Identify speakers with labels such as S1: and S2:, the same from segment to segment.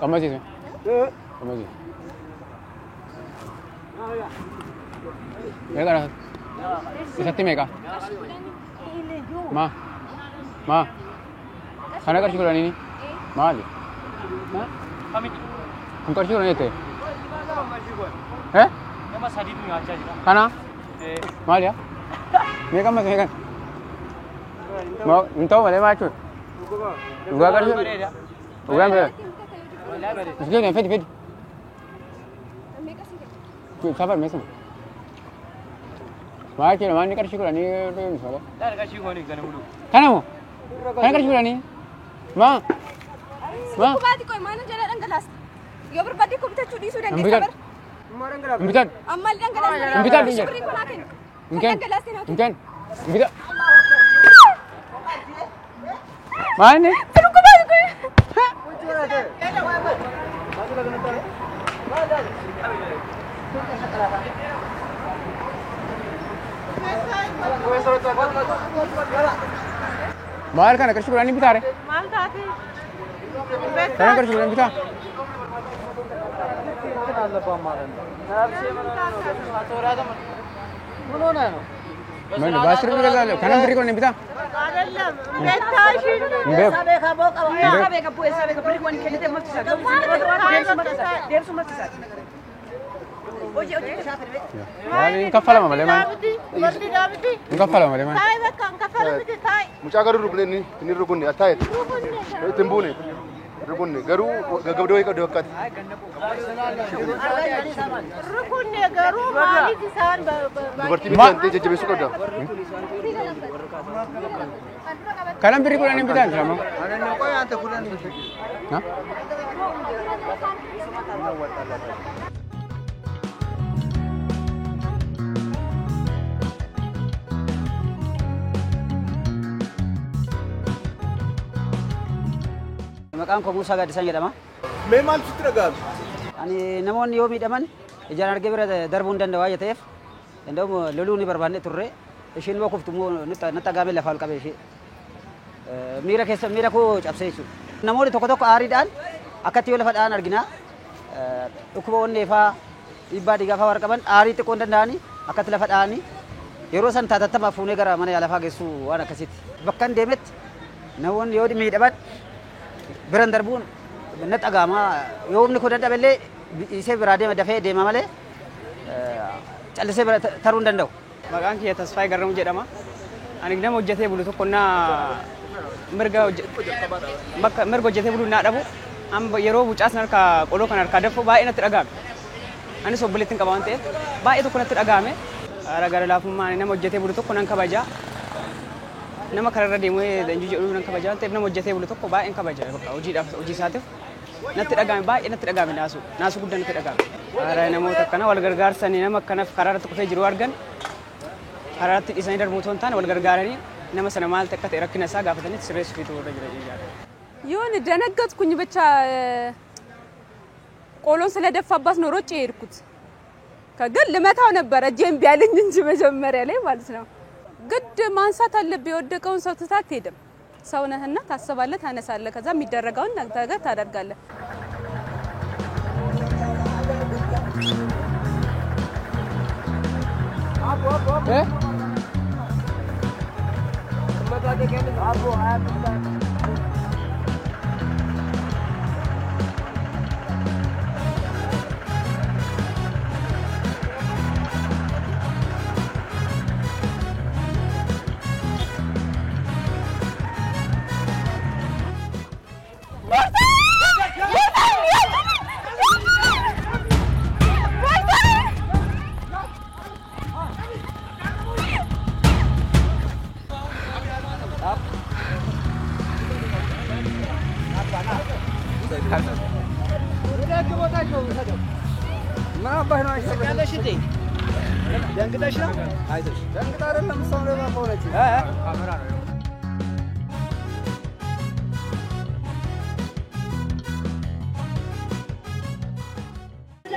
S1: Kamu sih? Kamu sih? Mereka ada. Bisa tim mereka? Ma. Sana kerja bulan ini? Mahal.
S2: Kami.
S1: Kamu kerja bulan itu?
S2: Nama Sadi tu ngajar je.
S1: Kana? Mahal ya? Mereka masih kan? Mau minta boleh macam? Juga kerja? Juga boleh. Mesti kan fit. Sabar mesem. Macam mana ni kerja bulan ini? Misalnya?
S2: Dah kerja bulan ini kan mulu.
S1: Kana mo? Kana kerja bulan ini? Ma.
S3: Kubati kau mana jalan anggalas. Yo berbadi kau kita curi sudah ni
S1: Ambikan. Ambikan.
S3: Amal anggalas.
S1: Ambikan ni.
S3: Syukri kau nakin.
S1: Ambikan. Ambikan. Mana?
S3: Terus kubati kau.
S1: Mahal kan kerja bulan ini bitar?
S3: Mahal tak?
S1: Kana kerja bulan bitar? Mana bahasa ni kita kalau kana beri kau ni bitar? Ini kafala mana leman? Ini kafala mana leman?
S4: Mucaa garuu rukun ni rukun ni atai. Timbu ni rukun ni garuu gagabdoo eka dokat.
S3: Rukun ni garuu mali kisan.
S4: Dubartii miti ante jajjabeessuu qabda.
S1: Kana beri kau ni bitar sama? Hah?
S5: Maqaan koo Muusaa Gaaddisaa jedhama.
S4: Mee maal sitti dhaga'ame?
S5: Ani namoonni yoo miidhaman ijaan argee bira darbuu hin danda'u waan ta'eef danda'u loluu ni barbaanne turre ishiin immoo kuftu nutti dhagaame lafa ol qabee ishee miira koo cabsee jechuudha. Namoonni tokko aariidhaan akkatti yoo lafa dha'an argina dhukkuba onnee fa'aa dhiibbaa dhiigaa fa'aa warra qaban aarii xiqqoo hin danda'anii akkatti lafa dha'anii yeroo san taatattamaa fuunee gara mana yaalaa fa'aa geessuu waan akkasitti. Bakka hin deemetti namoonni yoo miidhaman biran darbuun na dhagaama yoo humni kun dadhaballee isee biraa dafee deema malee callisee taruu hin danda'u.
S6: Maqaan kiyya Tasfaayee Garramuu jedhama. Ani nama hojjetee bulu tokko mirga hojjetee bulu naa dhabu yeroo bucaasni harka qoloo kan harkaa dafu baay'ee natti dhaga'ame. Anis obboleetti hin qaba waan ta'eef baay'ee tokko natti dhaga'ame. Gara laafummaa nama hojjetee bulu tokko nan kabaja. Nama kararra deemee danjuu jedhu nan kabaja waan ta'eef nama hojjetee bulu tokko baay'een kabaja hojii isaatiif natti dhaga'ame baay'ee natti dhaga'ame naasu guddaa natti dhaga'ame. Namoota akkana wal gargaarsanii nama akkanaaf karaa irratti kufee jiru argan karaa irratti dhiisanii darbuu otoo hin taane wal gargaaranii nama sana maal akka ta'e rakkina isaa gaafatanii sirreessuu fi warra jira jechuudha.
S3: የሆነ ደነገጥኩኝ ብቻ ቆሎን ስለደፋባት ነው ሮጬ የሄድኩት ከግል ልመታው ነበር እጄን ቢያለኝ እንጂ መጀመሪያ ላይ ማለት ነው ግድ ማንሳት አለብኝ የወደቀውን ሰው ትታት ሄደም ሰው ነህና ታስባለህ ታነሳለህ ከዛ የሚደረጋውን ነገር ታደርጋለህ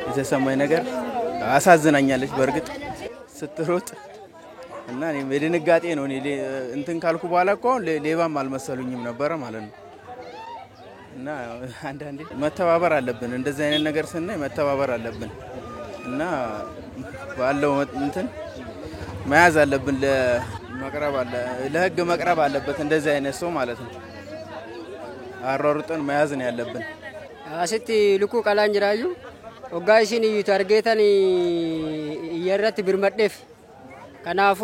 S7: የተሰማኝ ነገር አሳዝናኛለች በርግጥ ስትሮጥ እና እኔ በድንጋጤ ነው እኔ እንትን ካልኩ በኋላ እኮ ሌባም አልመሰሉኝም ነበር ማለት ነው እና አንዳንዴ መተባበር አለብን። እንደዚህ አይነት ነገር ስናይ መተባበር አለብን እና ባለው እንትን መያዝ አለብን። ለህግ መቅረብ አለበት እንደዚህ አይነት ሰው ማለት ነው። አሯሩጠን መያዝ ነው ያለብን።
S8: አስቲ ልኩ ቀላን ጅራዩ ኦጋይሲን ይቱ አርጌታን የረት ብርመደፍ ከናፉ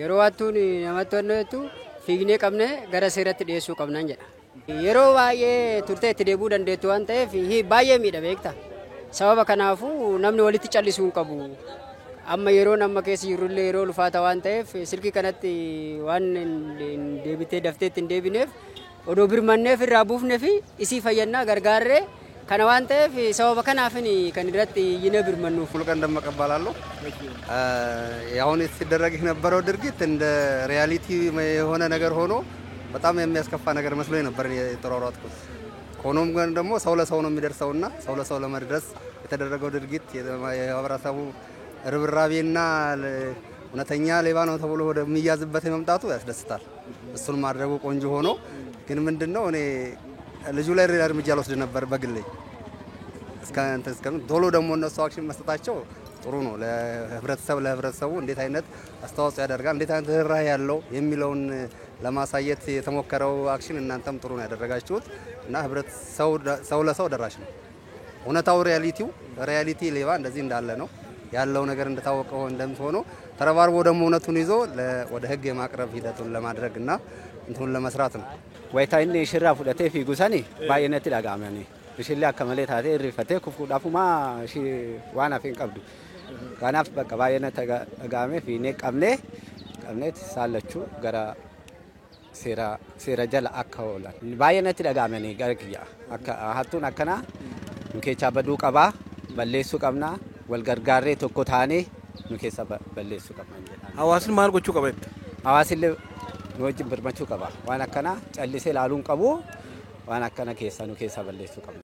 S8: የሮዋቱን ነመተነቱ ፊግኔ ቀምነ ገረ ሰረት ዴሱ ቀምናን ጀ የሮ ባየ ቱርቴ ትደቡ ደንደቱ አንተ ፊ ባየ ሚደ ቤክታ ሰበበ ከናፉ ነምን ወሊት ጨልሱን ቀቡ አማ የሮ ነማ ከሲ ይሩለ የሮ ልፋታ ዋንተ ስልኪ ከነት ዋን ዴቢቴ ደፍቴት እንደቢነፍ ኦዶ ብርመነፍ ራቡፍነፊ እሲ ፈየና ገርጋሬ ከነዋንተ ሰበበ ከናፍኒ ከንድረት ይነብር መኑ
S9: ሙሉቀን ደመቀባላለሁ። ያሁን ሲደረግ የነበረው ድርጊት እንደ ሪያሊቲ የሆነ ነገር ሆኖ በጣም የሚያስከፋ ነገር መስሎ ነበር የተሯሯጥኩት። ሆኖም ግን ደግሞ ሰው ለሰው ነው የሚደርሰውና ሰው ለሰው ለመድረስ የተደረገው ድርጊት የማህበረሰቡ ርብራቤና እውነተኛ ሌባ ነው ተብሎ ወደሚያዝበት መምጣቱ ያስደስታል። እሱን ማድረጉ ቆንጆ ሆኖ ግን ምንድነው እኔ ልጁ ላይ እርምጃ ልወስድ ነበር በግሌ እስከ ቶሎ ደግሞ እነሱ አክሽን መስጠታቸው ጥሩ ነው። ለህብረተሰቡ እንዴት አይነት አስተዋጽኦ ያደርጋል እንዴት አይነት ራህ ያለው የሚለውን ለማሳየት የተሞከረው አክሽን እናንተም ጥሩ ነው ያደረጋችሁት እና ሰው ለሰው ደራሽ ነው። እውነታው ሪያሊቲ ሌባ እንደዚህ እንዳለ ነው ያለው ነገር እንደታወቀው እንደምሆነ ተረባርቦ ደግሞ እውነቱን ይዞ ወደ ህግ የማቅረብ ሂደቱን ለማድረግና እንቱን ለመስራት ነው።
S5: ወይታይኔ ሽራ ፉደቴ ፊጉሳኒ ባየነት ዳጋማኒ ብሽላ ከመለ ታቴ ሪፈቴ ኩፉዳፉማ ሺ ዋና ፊን ቀብዱ ጋናፍ በቃ ባየነት ዳጋሜ ፊኔ ቀምኔት ሳለቹ ገራ ሴራ ጀላ አካውላ ባየነት ዳጋማኒ ገርክያ ሀቱን አከና ንኬቻ በዱ ቀባ በሌሱ ቀምና ወልገርጋሬ ቶኮታኔ ንኬሳ በሌሱ ቀምና
S7: ሐዋስን ማል ጎቹ ቀበት
S5: ሐዋስን ወጅ ብርመቹ ቀባ ዋና ከና ጨልሴ ላሉን ቀቡ ዋና ከና ኬሳ በሌሱ ቀምና